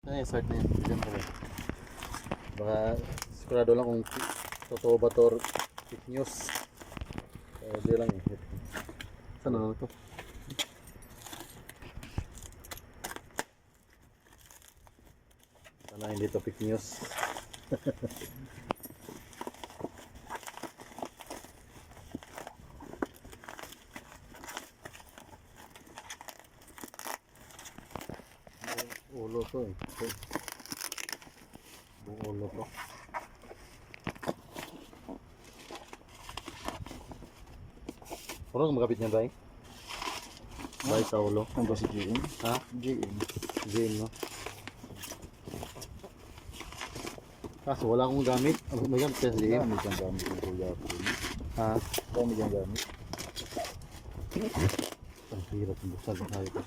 Ay, start na yan. Diyan pa rin. Baka sigurado lang kung totoo ba to or fake news. Di lang eh. Saan na ito? Sana hindi to fake news. Ulo to eh. Buong ulo to. Puro magkapit niyan ba eh? Bay sa ulo. Ano ba si GM? Ha? GM. Game no? Kaso wala akong gamit. May gamit kasi game. Dami kang gamit ng kuya ko. Ha? Dami kang gamit. Ang hirap ng buksan ng hayop.